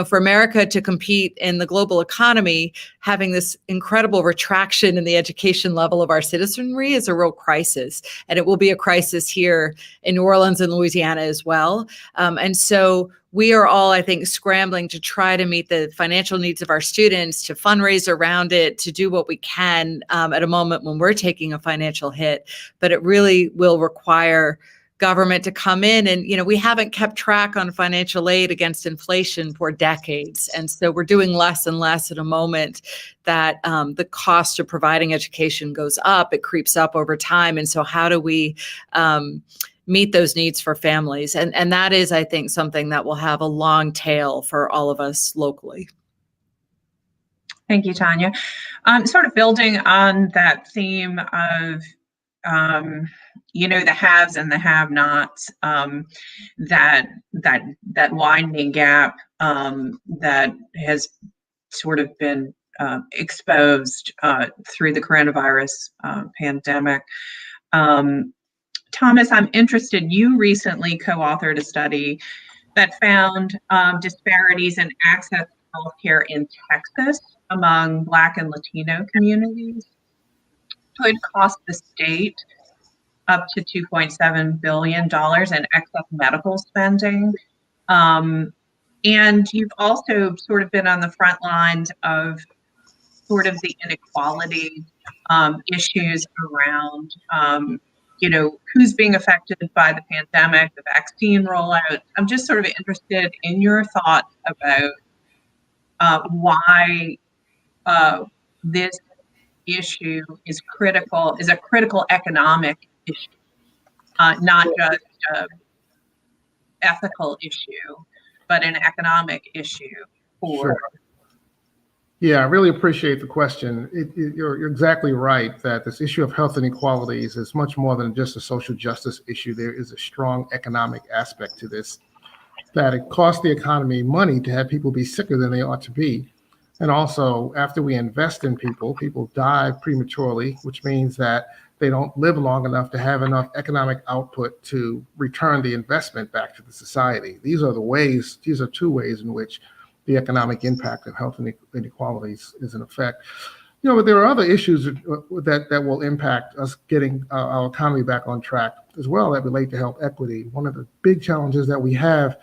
for America to compete in the global economy, having this incredible retraction in the education level of our citizenry is a real crisis. And it will be a crisis here in New Orleans and Louisiana as well. And so we are all, I think, scrambling to try to meet the financial needs of our students, to fundraise around it, to do what we can at a moment when we're taking a financial hit. But it really will require government to come in. And, we haven't kept track on financial aid against inflation for decades. And so we're doing less and less at a moment that the cost of providing education goes up. It creeps up over time. And so how do we meet those needs for families? And that is, I think, something that will have a long tail for all of us locally. Thank you, Tanya. Sort of building on that theme of the haves and the have-nots, that widening gap that has sort of been exposed through the coronavirus pandemic. Thomas, I'm interested, you recently co-authored a study that found disparities in access to healthcare in Texas among Black and Latino communities could cost the state up to $2.7 billion in excess medical spending. And you've also sort of been on the front lines of sort of the inequality issues around, who's being affected by the pandemic, the vaccine rollout. I'm just sort of interested in your thoughts about why this issue is a critical economic issue, not just an ethical issue, but an economic issue for. Sure. Yeah, I really appreciate the question. You're exactly right that this issue of health inequalities is much more than just a social justice issue. There is a strong economic aspect to this, that it costs the economy money to have people be sicker than they ought to be. And also, after we invest in people, people die prematurely, which means that they don't live long enough to have enough economic output to return the investment back to the society. These are two ways in which the economic impact of health inequalities is in effect. But there are other issues that will impact us getting our economy back on track as well that relate to health equity. One of the big challenges that we have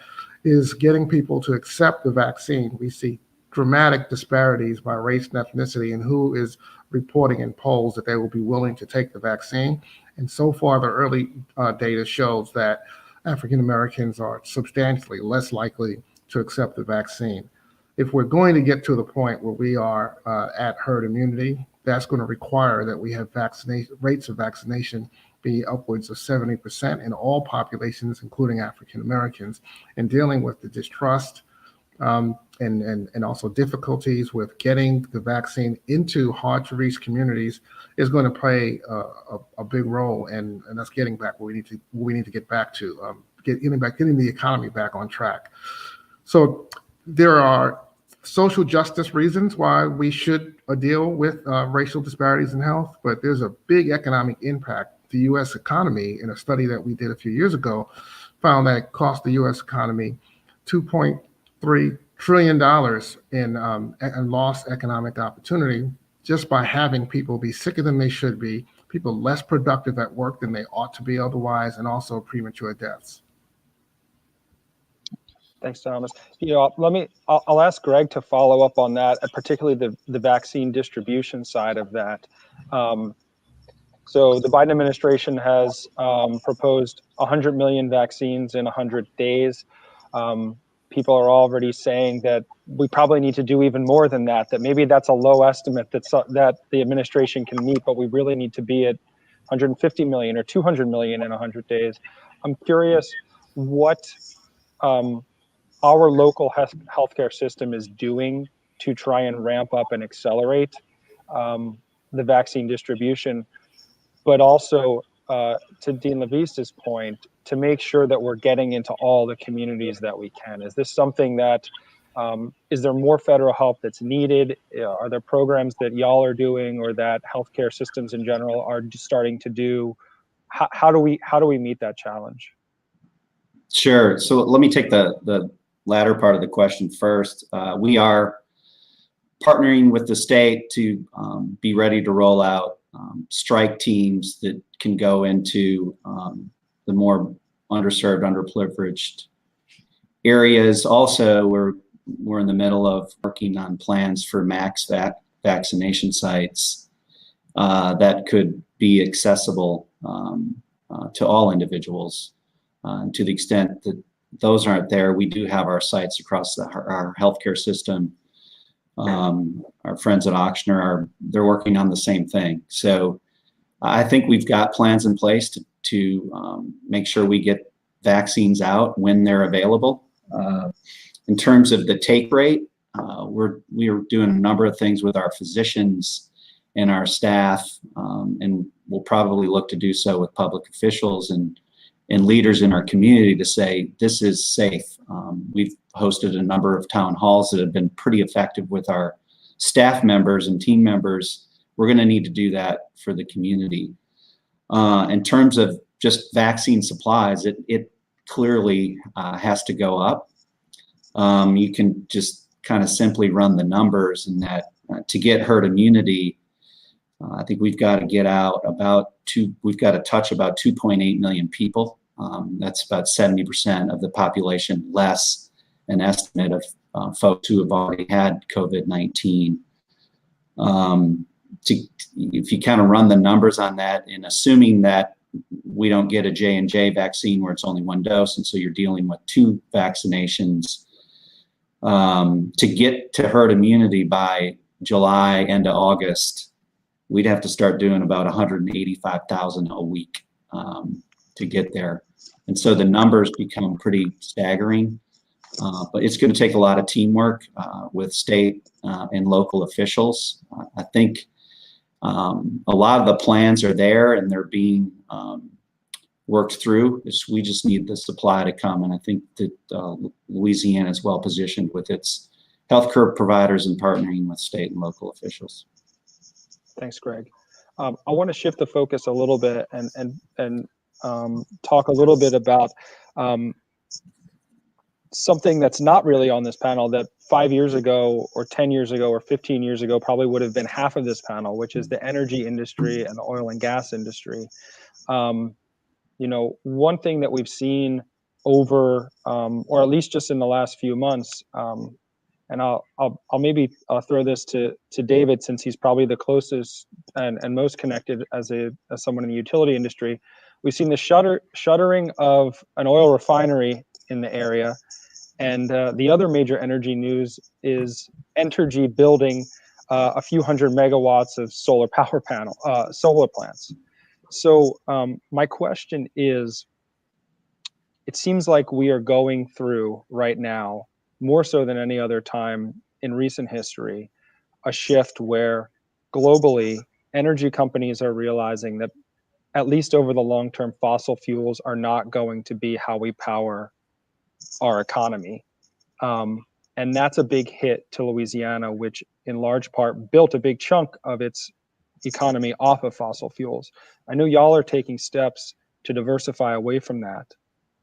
is getting people to accept the vaccine. We see dramatic disparities by race and ethnicity and who is reporting in polls that they will be willing to take the vaccine. And so far, the early data shows that African Americans are substantially less likely to accept the vaccine. If we're going to get to the point where we are at herd immunity, that's going to require that we have rates of vaccination be upwards of 70% in all populations, including African Americans, and dealing with the distrust and also difficulties with getting the vaccine into hard to reach communities is going to play a big role in us getting back where we need to get back to, getting the economy back on track. So there are social justice reasons why we should deal with racial disparities in health, but there's a big economic impact. The U.S. economy, in a study that we did a few years ago, found that it cost the U.S. economy $2.3 trillion in lost economic opportunity just by having people be sicker than they should be, people less productive at work than they ought to be otherwise, and also premature deaths. Thanks, Thomas. I'll ask Greg to follow up on that, particularly the vaccine distribution side of that. So the Biden administration has proposed 100 million vaccines in 100 days. People are already saying that we probably need to do even more than that, that maybe that's a low estimate that the administration can meet, but we really need to be at 150 million or 200 million in 100 days. I'm curious what our local healthcare system is doing to try and ramp up and accelerate the vaccine distribution, but also to Dean LaVista's point, to make sure that we're getting into all the communities that we can. Is this something that, is there more federal help that's needed? Are there programs that y'all are doing or that healthcare systems in general are starting to do? How do we meet that challenge? Sure. So let me take the latter part of the question first. We are partnering with the state to be ready to roll out strike teams that can go into the more underserved, underprivileged areas. Also, we're in the middle of working on plans for max vaccination sites that could be accessible to all individuals. To the extent that those aren't there, we do have our sites across our healthcare system. Our friends at Auctioner they're working on the same thing. So I think we've got plans in place to make sure we get vaccines out when they're available. In terms of the take rate, we are doing a number of things with our physicians and our staff, and we'll probably look to do so with public officials and leaders in our community to say this is safe. We've hosted a number of town halls that have been pretty effective with our staff members and team members. We're going to need to do that for the community. In terms of just vaccine supplies, it clearly has to go up. You can just kind of simply run the numbers, and that to get herd immunity, I think we've got to get out we've got to touch about 2.8 million people. That's about 70% of the population, less an estimate of folks who have already had COVID-19. If you kind of run the numbers on that, and assuming that we don't get a J&J vaccine where it's only one dose, and so you're dealing with 2 vaccinations, to get to herd immunity by July, end of August, we'd have to start doing about 185,000 a week to get there. And so the numbers become pretty staggering, but it's going to take a lot of teamwork with state and local officials. I think a lot of the plans are there and they're being worked through. We just need the supply to come, and I think that Louisiana is well positioned with its healthcare providers and partnering with state and local officials. Thanks, Greg. I want to shift the focus a little bit and talk a little bit about something that's not really on this panel that 5 years ago or 10 years ago or 15 years ago probably would have been half of this panel, which is the energy industry and the oil and gas industry. One thing that we've seen over, or at least just in the last few months, and I'll maybe throw this to David, since he's probably the closest and most connected as someone in the utility industry. We've seen the shuttering of an oil refinery in the area, and the other major energy news is Entergy building a few hundred megawatts of solar plants. So my question is, it seems like we are going through right now, more so than any other time in recent history, a shift where globally energy companies are realizing that at least over the long term, fossil fuels are not going to be how we power our economy. And that's a big hit to Louisiana, which in large part built a big chunk of its economy off of fossil fuels. I know y'all are taking steps to diversify away from that.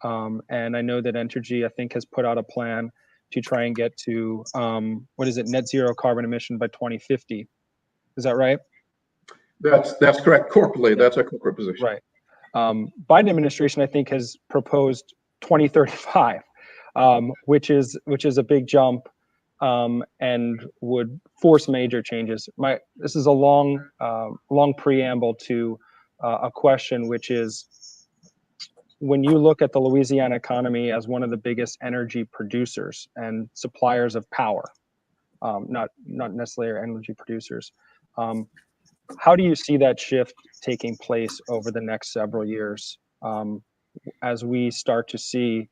And I know that Entergy, I think, has put out a plan to try and get to, net zero carbon emission by 2050. Is that right? That's correct. Corporately, that's a corporate position. Right. Biden administration, I think, has proposed 2035, which is a big jump and would force major changes. This is a long preamble to a question, which is, when you look at the Louisiana economy as one of the biggest energy producers and suppliers of power, not necessarily energy producers, how do you see that shift taking place over the next several years as we start to see,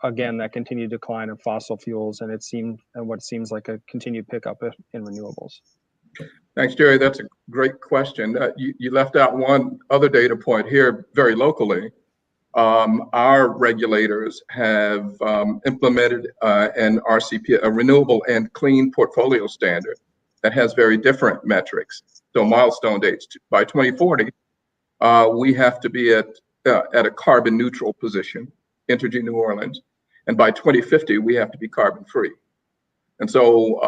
again, that continued decline in fossil fuels and what seems like a continued pickup in renewables? Thanks, Jerry. That's a great question. You left out one other data point here very locally. Our regulators have implemented an RCP, a renewable and clean portfolio standard that has very different metrics. So milestone dates. By 2040, we have to be at a carbon neutral position, Entergy New Orleans, and by 2050 we have to be carbon free. And so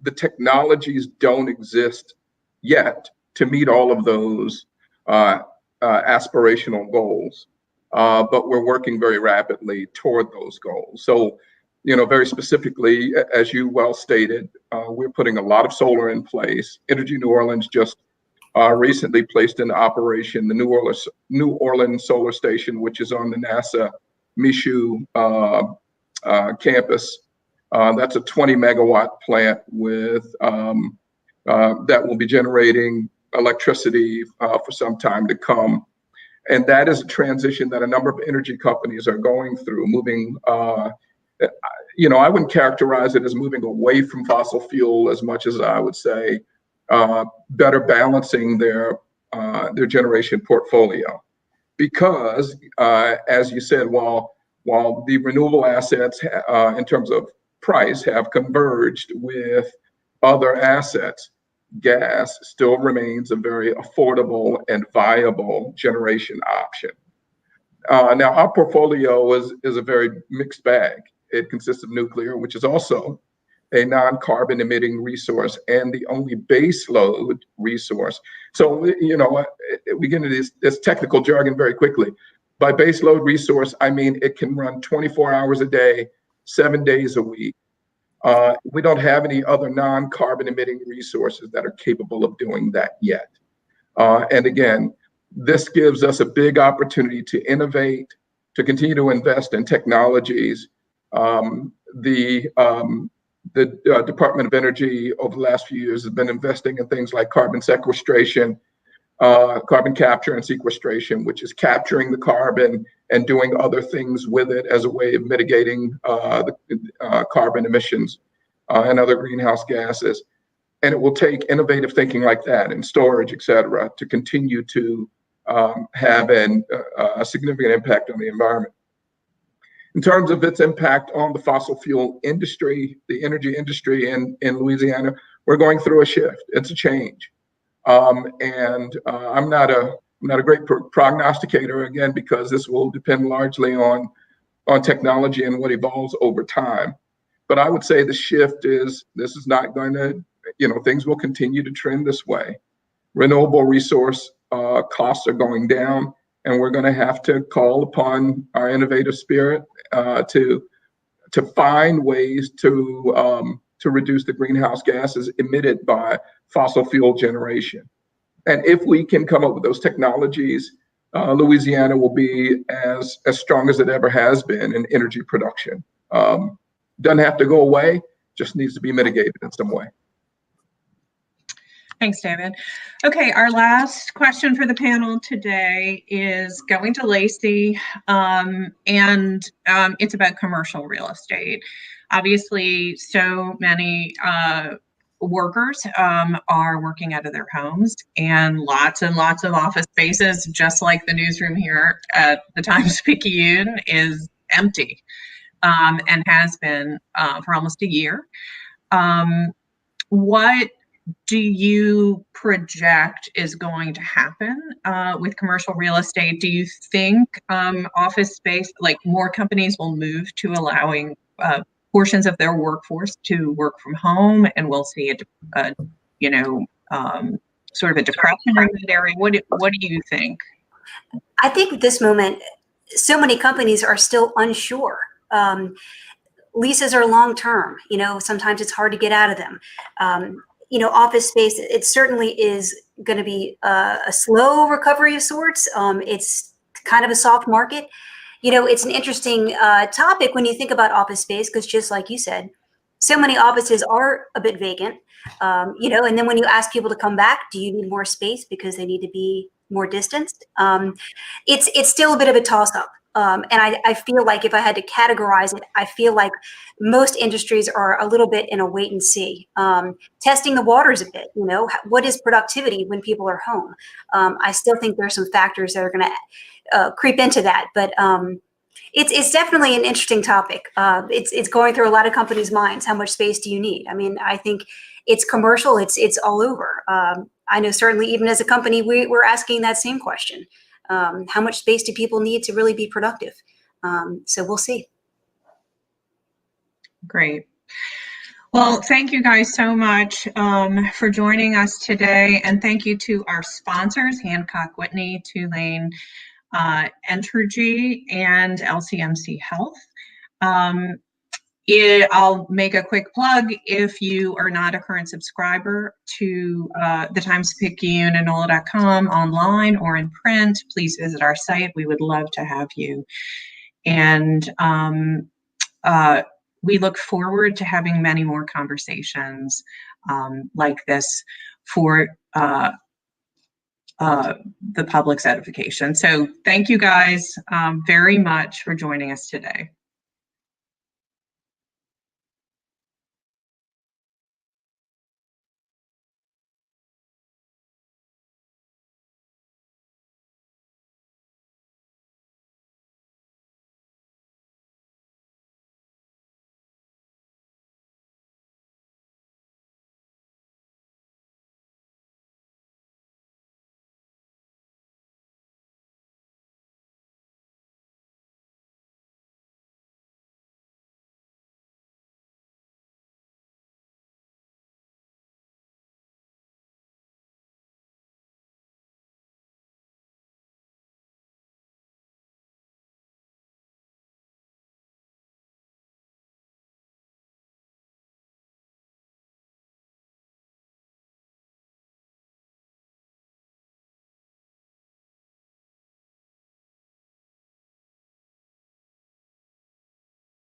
the technologies don't exist yet to meet all of those aspirational goals. But we're working very rapidly toward those goals. So, very specifically, as you well stated, we're putting a lot of solar in place. Entergy New Orleans just recently placed into operation the New Orleans Solar Station, which is on the NASA Michoud campus. That's a 20 megawatt plant with that will be generating electricity for some time to come. And that is a transition that a number of energy companies are going through, moving, I wouldn't characterize it as moving away from fossil fuel as much as I would say better balancing their generation portfolio. Because, as you said, while the renewable assets in terms of price have converged with other assets, gas still remains a very affordable and viable generation option. Now, our portfolio is a very mixed bag. It consists of nuclear, which is also a non-carbon emitting resource and the only base load resource. So, we get into this technical jargon very quickly. By base load resource, I mean it can run 24 hours a day, 7 days a week. We don't have any other non-carbon emitting resources that are capable of doing that yet. And again, this gives us a big opportunity to innovate, to continue to invest in technologies. The Department of Energy over the last few years has been investing in things like carbon sequestration, carbon capture and sequestration, which is capturing the carbon and doing other things with it as a way of mitigating the carbon emissions and other greenhouse gases. And it will take innovative thinking like that and storage, et cetera, to continue to have a significant impact on the environment. In terms of its impact on the fossil fuel industry, the energy industry in Louisiana, we're going through a shift. It's a change. And I'm not a great prognosticator, again, because this will depend largely on technology and what evolves over time. But I would say the shift is, this is not going to, things will continue to trend this way. Renewable resource costs are going down, and we're going to have to call upon our innovative spirit to find ways to reduce the greenhouse gases emitted by fossil fuel generation. And if we can come up with those technologies, Louisiana will be as strong as it ever has been in energy production. Doesn't have to go away, just needs to be mitigated in some way. Thanks, David. Okay, our last question for the panel today is going to Lacey, and it's about commercial real estate. Obviously, so many workers are working out of their homes, and lots of office spaces, just like the newsroom here at the Times-Picayune, is empty and has been for almost a year. What do you project is going to happen with commercial real estate? Do you think office space, like more companies will move to allowing portions of their workforce to work from home, and we'll see sort of a depression in that area? What do you think? I think at this moment, so many companies are still unsure. Leases are long-term, sometimes it's hard to get out of them. Office space, it certainly is going to be a slow recovery of sorts. It's kind of a soft market. It's an interesting topic when you think about office space, because just like you said, so many offices are a bit vacant, and then when you ask people to come back, do you need more space because they need to be more distanced? It's still a bit of a toss-up. And I feel like if I had to categorize it, I feel like most industries are a little bit in a wait and see, testing the waters a bit. What is productivity when people are home? I still think there's some factors that are going to creep into that, but it's definitely an interesting topic. It's going through a lot of companies' minds. How much space do you need? I mean, I think it's commercial. It's all over. I know certainly even as a company, we're asking that same question. How much space do people need to really be productive? So we'll see. Great. Well, thank you guys so much for joining us today. And thank you to our sponsors, Hancock Whitney, Tulane Entergy, and LCMC Health. I'll make a quick plug. If you are not a current subscriber to the Times-Picayune and NOLA.com online or in print, please visit our site. We would love to have you. And we look forward to having many more conversations like this for the public's edification. So thank you guys very much for joining us today.